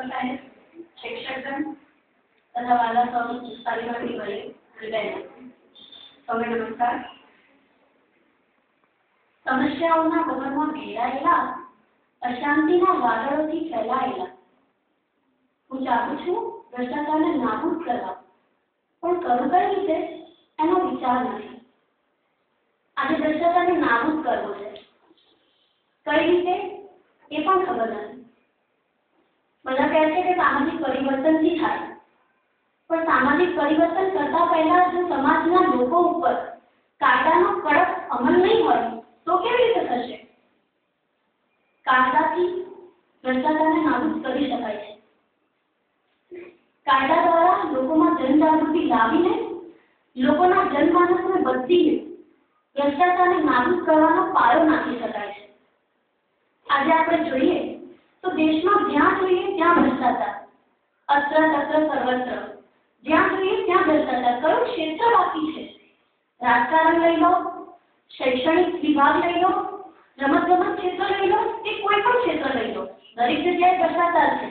Principal સાહેબ, શિક્ષકગણ તથા વાલા તાલીમાર્થી ભાઈ સૌને નમસ્કાર. સમસ્યાઓના બગલમાં ઘેરાયેલા અશાંતિના વાદળોથી ફેલાયેલા હું ચાહું છું ભ્રષ્ટાચારને નાબૂદ કરવા, પણ કરું કઈ રીતે એનો વિચાર નથી. આજે ભ્રષ્ટાચારને નાબૂદ કરવો છે, કઈ રીતે એ પણ ખબર નથી. બધા કહે છે કે સામાજિક પરિવર્તનથી થાય, પણ સામાજિક પરિવર્તન કરતા પહેલા જો સમાજના લોકો ઉપર કાયદાનો કડક અમલ નહીં હોય તો કેવી રીતે થશે? કાયદાથી ભ્રષ્ટાચારને નાબૂદ કરી શકાય છે. કાયદા દ્વારા લોકોમાં જનજાગૃતિ લાવીને લોકોના જનમાનસને બદલીને ભ્રષ્ટાચારને નાબૂદ કરવાનો પાયો નાખી શકાય છે. આજે આપણે જોઈએ તો દેશમાં જ્યાં જોઈએ ત્યાં ભ્રષ્ટાચાર, અત્ર તત્ર સર્વત્ર, જ્યાં જોઈએ ત્યાં ભ્રષ્ટાચાર. કયું ક્ષેત્ર બાકી છે? રાજકારણ લઈ લો, શૈક્ષણિક વિભાગ લઈ લો, રમતગમત ક્ષેત્ર લઈ લો, કે કોઈ પણ ક્ષેત્ર લઈ લો, દરેક જગ્યાએ ભ્રષ્ટાચાર છે.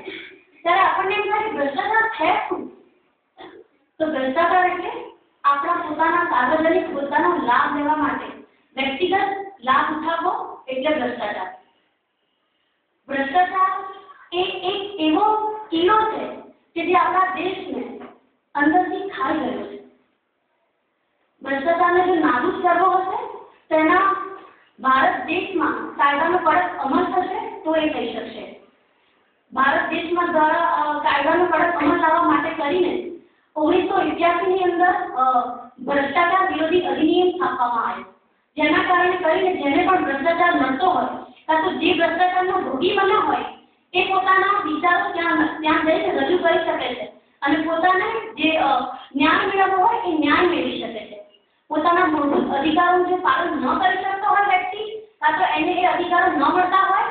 ત્યારે આપણને એમ થાય ભ્રષ્ટાચાર છે શું? તો ભ્રષ્ટાચાર એટલે આપણા પોતાના સાર્વજનિક હોદ્દાનો લાભ લેવા માટે વ્યક્તિગત લાભ ઉઠાવવો એટલે ભ્રષ્ટાચાર. ભ્રષ્ટાચાર એ એક એવો કિલ્લો છે કે જે આપણા દેશને અંદરથી ખાઈ ગયો છે. ભ્રષ્ટાચારને જો નાબૂદ કરવો હશે તેના ભારત દેશમાં કાયદાનો કડક અમલ થશે તો એ થઈ શકશે. ભારત દેશમાં દ્વારા કાયદાનો કડક અમલ લાવવા માટે કરીને 1981 ની અંદર ભ્રષ્ટાચાર વિરોધી અધિનિયમ છાપવામાં આવ્યો, જેના કારણે કરીને જેને પણ ભ્રષ્ટાચાર મળતો હોય કાં તો જે ભ્રષ્ટાચારનો ભોગી બન્યો હોય એ પોતાના વિચારો ત્યાં જઈને રજૂ કરી શકે છે અને પોતાને જે ન્યાય મેળવવો હોય એ ન્યાય મેળવી શકે છે. પોતાના મૂળભૂત અધિકારોનું જે પાલન ન કરી શકતો હોય વ્યક્તિ કાં તો એને એ અધિકારો ન મળતા હોય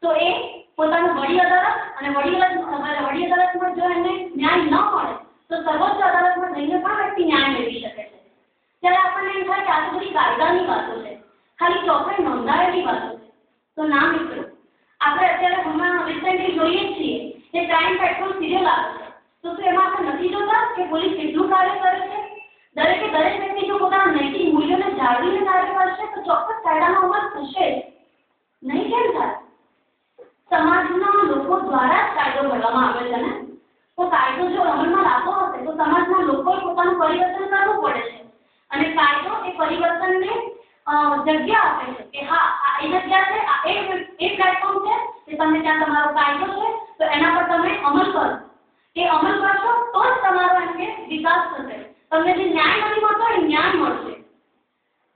તો એ પોતાનું વડી અદાલત અને વડી અદાલતમાં જો એને ન્યાય ન મળે તો સર્વોચ્ચ અદાલતમાં જઈને પણ વ્યક્તિ ન્યાય મેળવી શકે છે. ત્યારે આપણને એમ થાય કે આ તો બધી કાયદાની વાતો છે, ખાલી ચોપડે નોંધાયેલી વાતો છે. તો ના મિત્રો, આપણે અત્યારે હમણાં રિસેન્ટલી જોઈએ જ છીએ કે ક્રાઇમ પેટ્રોલ સિરિયલ આવે છે, તો એમાં આપણે નથી જોતા કે પોલીસ કેટલું કાર્ય કરે છે? દરેક વ્યક્તિ જો પોતાના નૈતિક મૂલ્યોને જાળવીને કાર્ય કરશે તો ચોક્કસ કાયદાનો અમલ થશે. નહીં કેમ થાય? સમાજના લોકો દ્વારા જ કાયદો ઘડવામાં આવે છે ને, તો કાયદો જો અમલમાં લાવવો હશે તો સમાજના લોકોએ પોતાનું પરિવર્તન કરવું પડે છે અને કાયદો એ પરિવર્તનને જગ્યા આપે છે કે હા આ એ જગ્યા છે, આ એ પ્લેટફોર્મ છે કે તમે ત્યાં તમારો કાયદો છે તો એના પર તમે અમલ કરો. એ અમલ કરશો તો જ તમારો એમ કે વિકાસ થશે. તમને જે ન્યાય નથી મળતો એ ન્યાય મળશે.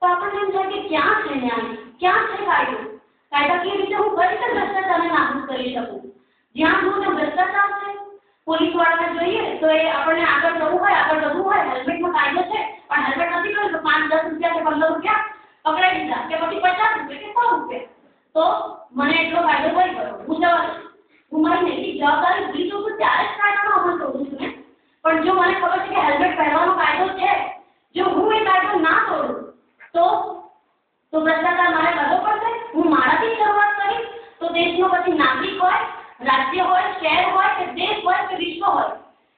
તો આપણને એમ થાય કે ક્યાં છે ન્યાય, ક્યાં છે કાયદો? કાયદાકીય રીતે હું કઈ રીતે ભ્રષ્ટાચારને નાબૂદ કરી શકું? જ્યાં જુઓ ત્યાં ભ્રષ્ટાચાર છે. પોલીસ વાળાને જોઈએ તો એ આપણને આગળ જવું હોય હેલ્મેટનો કાયદો છે પણ હેલ્મેટ નથી કર્યું તો 5-10 રૂપિયા કે 15 રૂપિયા પકડાઈ દીધા કે પછી 50 રૂપિયા કે 100 રૂપિયા. તો મને એટલો કાયદો કરી ગયો, હું જવા દઉં. હું મારી નૈતિક જવાબદારી ભૂલી જઉં છું ત્યારે જ કાયદાનો અમલ કરું છું ને. પણ જો મને ખબર છે કે હેલ્મેટ પહેરવાનો કાયદો છે, જો હું એ કાયદો ના તોડું તો ભ્રષ્ટાચાર મારે કરવો પડશે. હું મારાથી શરૂઆત કરીશ તો દેશનો પછી નાગરિક હોય, રાજ્ય હોય, શહેર હોય કે દેશ હોય કે વિશ્વ હોય,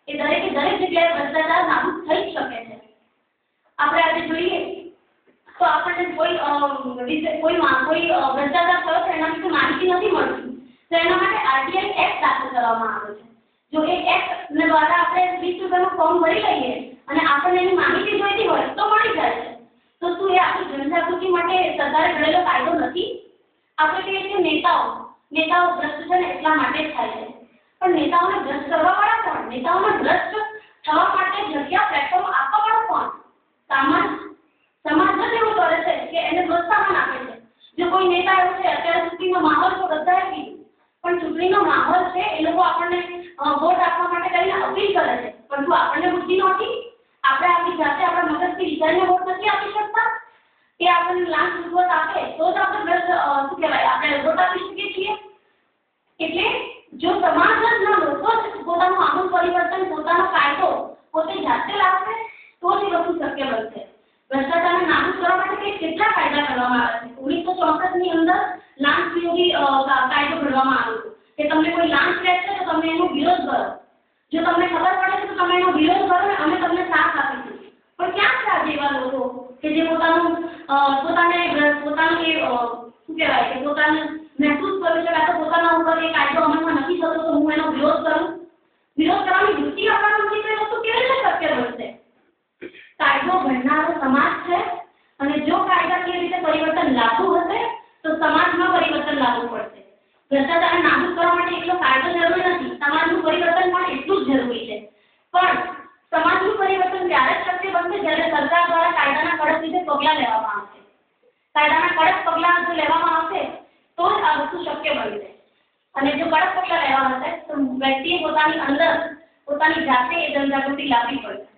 એ દરેક જગ્યાએ ભ્રષ્ટાચાર નાબૂદ થઈ શકે છે. આપણે આજે જોઈએ તો આપણને કોઈ ભ્રષ્ટાચાર થયો છે એના વિશે માહિતી નથી મળતી, તો એના માટે આરટીઆઈ એક્ટ દાખલ કરવામાં આવ્યો છે. જો એ એક્ટ દ્વારા આપણે 20 રૂપિયાનું ફોર્મ ભરી લઈએ અને આપણને એની માહિતી જોઈતી હોય તો મળી જાય છે. તો શું એ આપણી જનજાગૃતિ માટે સરકારે ઘડેલો કાયદો નથી? આપણે કહીએ છીએ નેતાઓ ભ્રષ્ટ છે ને એટલા માટે જ થાય છે, પણ નેતાઓને ભ્રષ્ટ કરવા વાળા કોણ? નેતાઓને ભ્રષ્ટ થવા માટે જગ્યા પ્લેટફોર્મ આપવા વાળો કોણ? સમાજ જ એવું કરે છે કે એને પ્રોત્સાહન આપે છે. જો કોઈ નેતા એવું છે, અત્યારે ચૂંટણીનો માહોલ તો બધાએ કીધું, પણ ચૂંટણીનો માહોલ છે એ લોકો આપણને વોટ આપવા માટે કરીને અપીલ કરે છે, પણ જો આપણને બુદ્ધિ નથી, આપણે આપણી જાતે આપણા મગજથી વિચારીને વોટ નથી આપી શકતા, કે આપણને લાંચ રૂશ્વત આપે તો જ આપણે આપણે વોટ આપી શકીએ છીએ. એટલે જો સમાજના લોકો જ પોતાનું આમૂલ પરિવર્તન, પોતાનો કાયદો પોતે જાતે લાવશે તો જ એ વસ્તુ શક્ય બનશે. ભ્રષ્ટાચારને નાબૂદ કરવા માટે કેટલા કાયદા કરવામાં આવ્યા છે. 1964 ની અંદર લાંચ વિરોધી કાયદો ઘડવામાં આવ્યો કે તમને કોઈ લાંચ લે છે તો તમે એનો વિરોધ કરો, જો તમને ખબર પડે છે તો તમે એનો વિરોધ કરો ને અમે તમને સાથ આપીશું. પણ ક્યાં છે આજે એવા લોકો કે જે પોતાનું શું કહેવાય કે પોતાને મહેસૂસ કરે છે કે પોતાના ઉપર એ કાયદો અમલમાં નથી થતો તો હું એનો વિરોધ કરું. વિરોધ કરવાની વૃત્તિ આપણા નથી તો એ વસ્તુ કેવી રીતે શક્ય બનશે? કાયદો ઘડનારો સમાજ છે અને જો કાયદાકીય રીતે પરિવર્તન લાવવું હશે તો સમાજમાં પરિવર્તન લાવવું પડશે. ભ્રષ્ટાચારને નાબૂદ કરવા માટે એકલો કાયદો જરૂરી નથી, સમાજનું પરિવર્તન પણ એટલું જ જરૂરી છે. પણ સમાજનું પરિવર્તન ત્યારે જ શક્ય બનશે જ્યારે સરકાર દ્વારા કાયદાના કડક રીતે પગલાં લેવામાં આવશે. કાયદાના કડક પગલાં જો લેવામાં આવશે તો જ આ વસ્તુ શક્ય બનશે. અને જો કડક પગલાં લેવા હશે તો વ્યક્તિએ પોતાની અંદર પોતાની જાતે એ જનજાગૃતિ લાવવી પડશે.